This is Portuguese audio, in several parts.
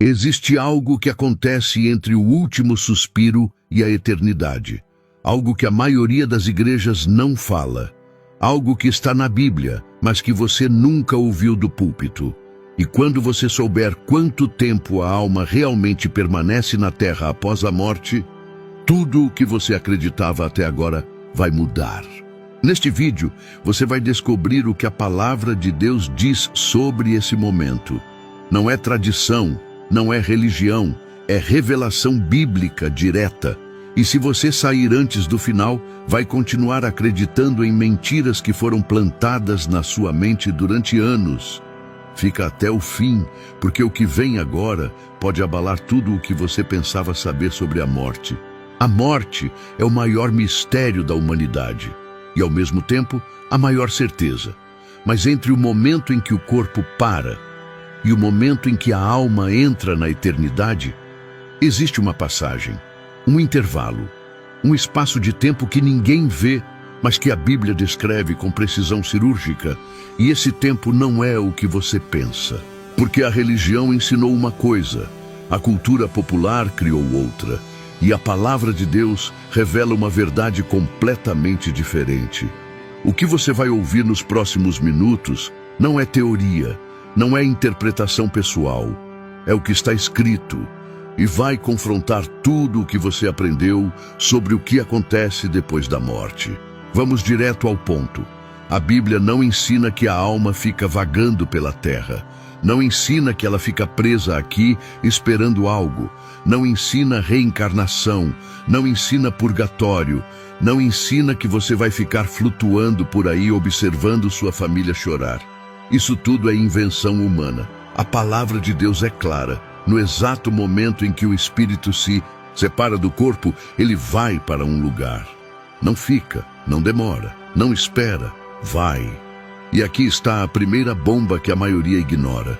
Existe algo que acontece entre o último suspiro e a eternidade. Algo que a maioria das igrejas não fala. Algo que está na Bíblia, mas que você nunca ouviu do púlpito. E quando você souber quanto tempo a alma realmente permanece na terra após a morte, tudo o que você acreditava até agora vai mudar. Neste vídeo, você vai descobrir o que a palavra de Deus diz sobre esse momento. Não é tradição, não é religião, é revelação bíblica direta. E se você sair antes do final, vai continuar acreditando em mentiras que foram plantadas na sua mente durante anos. Fica até o fim, porque o que vem agora pode abalar tudo o que você pensava saber sobre a morte. A morte é o maior mistério da humanidade e, ao mesmo tempo, a maior certeza. Mas entre o momento em que o corpo para e o momento em que a alma entra na eternidade, existe uma passagem, um intervalo, um espaço de tempo que ninguém vê, mas que a Bíblia descreve com precisão cirúrgica. E esse tempo não é o que você pensa, porque a religião ensinou uma coisa, a cultura popular criou outra, e a palavra de Deus revela uma verdade completamente diferente. O que você vai ouvir nos próximos minutos não é teoria, não é interpretação pessoal, é o que está escrito, e vai confrontar tudo o que você aprendeu sobre o que acontece depois da morte. Vamos direto ao ponto. A Bíblia não ensina que a alma fica vagando pela terra. Não ensina que ela fica presa aqui esperando algo. Não ensina reencarnação. Não ensina purgatório. Não ensina que você vai ficar flutuando por aí observando sua família chorar. Isso tudo é invenção humana. A palavra de Deus é clara. No exato momento em que o espírito se separa do corpo, ele vai para um lugar. Não fica, não demora, não espera, vai. E aqui está a primeira bomba que a maioria ignora.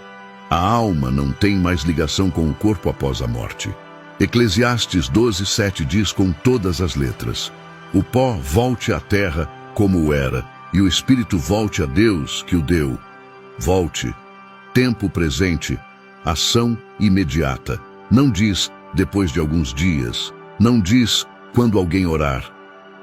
A alma não tem mais ligação com o corpo após a morte. Eclesiastes 12:7 diz com todas as letras: o pó volte à terra como era, e o espírito volte a Deus que o deu. Volte. Tempo presente. Ação imediata. Não diz depois de alguns dias. Não diz quando alguém orar.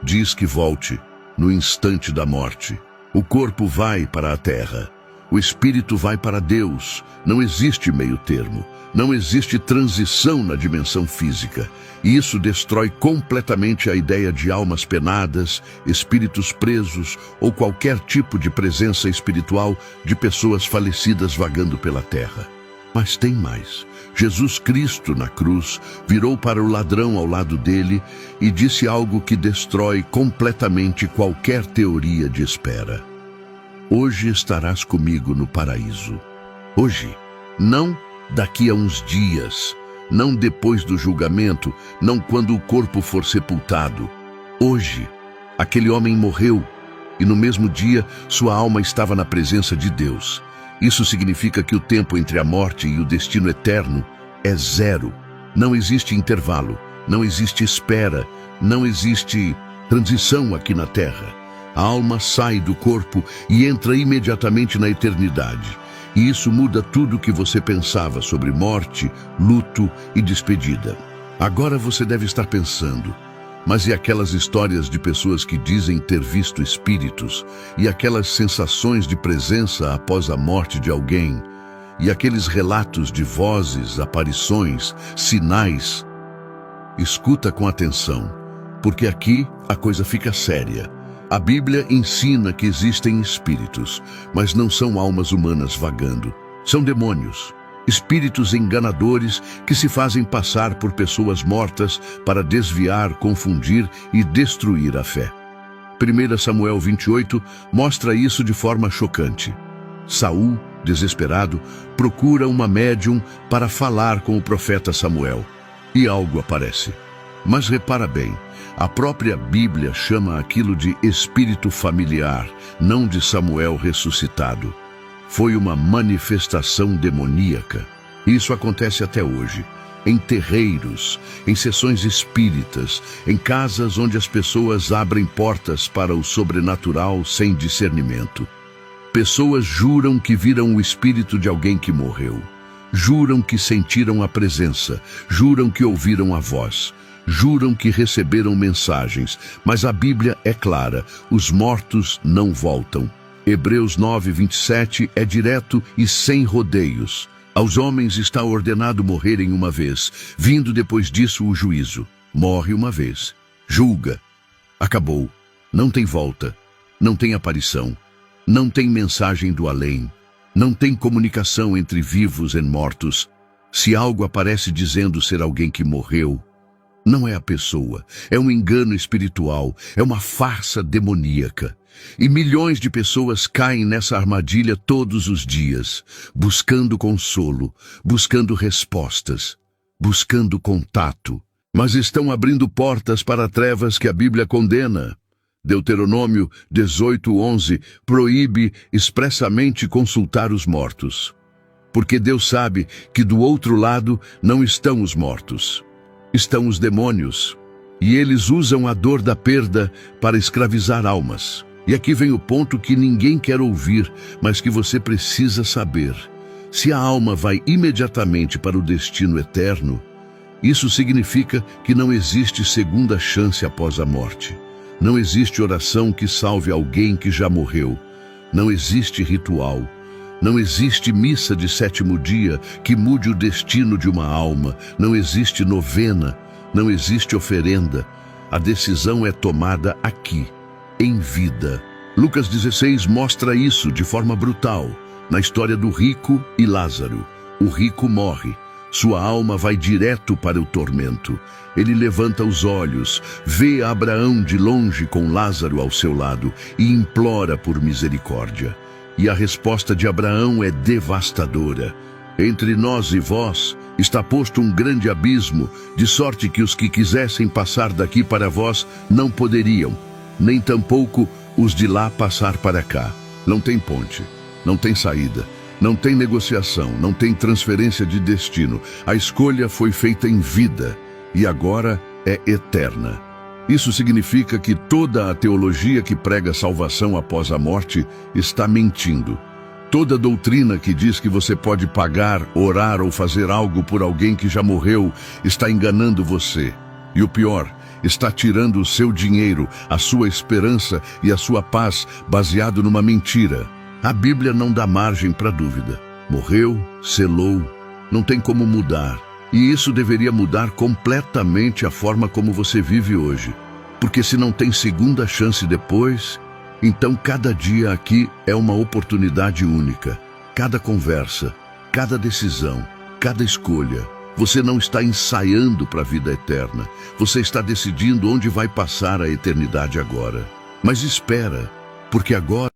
Diz que volte no instante da morte. O corpo vai para a terra. O espírito vai para Deus. Não existe meio termo. Não existe transição na dimensão física. E isso destrói completamente a ideia de almas penadas, espíritos presos ou qualquer tipo de presença espiritual de pessoas falecidas vagando pela terra. Mas tem mais. Jesus Cristo, na cruz, virou para o ladrão ao lado dele e disse algo que destrói completamente qualquer teoria de espera. Hoje estarás comigo no paraíso. Hoje, não daqui a uns dias, não depois do julgamento, não quando o corpo for sepultado. Hoje, aquele homem morreu e no mesmo dia sua alma estava na presença de Deus. Isso significa que o tempo entre a morte e o destino eterno é zero. Não existe intervalo, não existe espera, não existe transição aqui na Terra. A alma sai do corpo e entra imediatamente na eternidade. E isso muda tudo o que você pensava sobre morte, luto e despedida. Agora você deve estar pensando: mas e aquelas histórias de pessoas que dizem ter visto espíritos? E aquelas sensações de presença após a morte de alguém? E aqueles relatos de vozes, aparições, sinais? Escuta com atenção, porque aqui a coisa fica séria. A Bíblia ensina que existem espíritos, mas não são almas humanas vagando. São demônios. Espíritos enganadores que se fazem passar por pessoas mortas para desviar, confundir e destruir a fé. 1 Samuel 28 mostra isso de forma chocante. Saul, desesperado, procura uma médium para falar com o profeta Samuel. E algo aparece. Mas repara bem, a própria Bíblia chama aquilo de espírito familiar, não de Samuel ressuscitado. Foi uma manifestação demoníaca. Isso acontece até hoje, em terreiros, em sessões espíritas, em casas onde as pessoas abrem portas para o sobrenatural sem discernimento. Pessoas juram que viram o espírito de alguém que morreu. Juram que sentiram a presença, juram que ouviram a voz, juram que receberam mensagens, mas a Bíblia é clara, os mortos não voltam. Hebreus 9:27 é direto e sem rodeios. Aos homens está ordenado morrerem uma vez, vindo depois disso o juízo. Morre uma vez, julga. Acabou, não tem volta, não tem aparição, não tem mensagem do além, não tem comunicação entre vivos e mortos. Se algo aparece dizendo ser alguém que morreu, não é a pessoa, é um engano espiritual, é uma farsa demoníaca. E milhões de pessoas caem nessa armadilha todos os dias, buscando consolo, buscando respostas, buscando contato. Mas estão abrindo portas para trevas que a Bíblia condena. Deuteronômio 18:11 proíbe expressamente consultar os mortos. Porque Deus sabe que do outro lado não estão os mortos, estão os demônios. E eles usam a dor da perda para escravizar almas. E aqui vem o ponto que ninguém quer ouvir, mas que você precisa saber. Se a alma vai imediatamente para o destino eterno, isso significa que não existe segunda chance após a morte. Não existe oração que salve alguém que já morreu. Não existe ritual. Não existe missa de sétimo dia que mude o destino de uma alma. Não existe novena. Não existe oferenda. A decisão é tomada aqui, em vida. Lucas 16 mostra isso de forma brutal, na história do rico e Lázaro. O rico morre. Sua alma vai direto para o tormento. Ele levanta os olhos, vê Abraão de longe com Lázaro ao seu lado e implora por misericórdia. E a resposta de Abraão é devastadora. Entre nós e vós está posto um grande abismo, de sorte que os que quisessem passar daqui para vós não poderiam, nem tampouco os de lá passar para cá. Não tem ponte, não tem saída. Não tem negociação, não tem transferência de destino. A escolha foi feita em vida e agora é eterna. Isso significa que toda a teologia que prega salvação após a morte está mentindo. Toda doutrina que diz que você pode pagar, orar ou fazer algo por alguém que já morreu está enganando você. E o pior, está tirando o seu dinheiro, a sua esperança e a sua paz baseado numa mentira. A Bíblia não dá margem para dúvida. Morreu, selou, não tem como mudar. E isso deveria mudar completamente a forma como você vive hoje. Porque se não tem segunda chance depois, então cada dia aqui é uma oportunidade única. Cada conversa, cada decisão, cada escolha. Você não está ensaiando para a vida eterna. Você está decidindo onde vai passar a eternidade agora. Mas espera, porque agora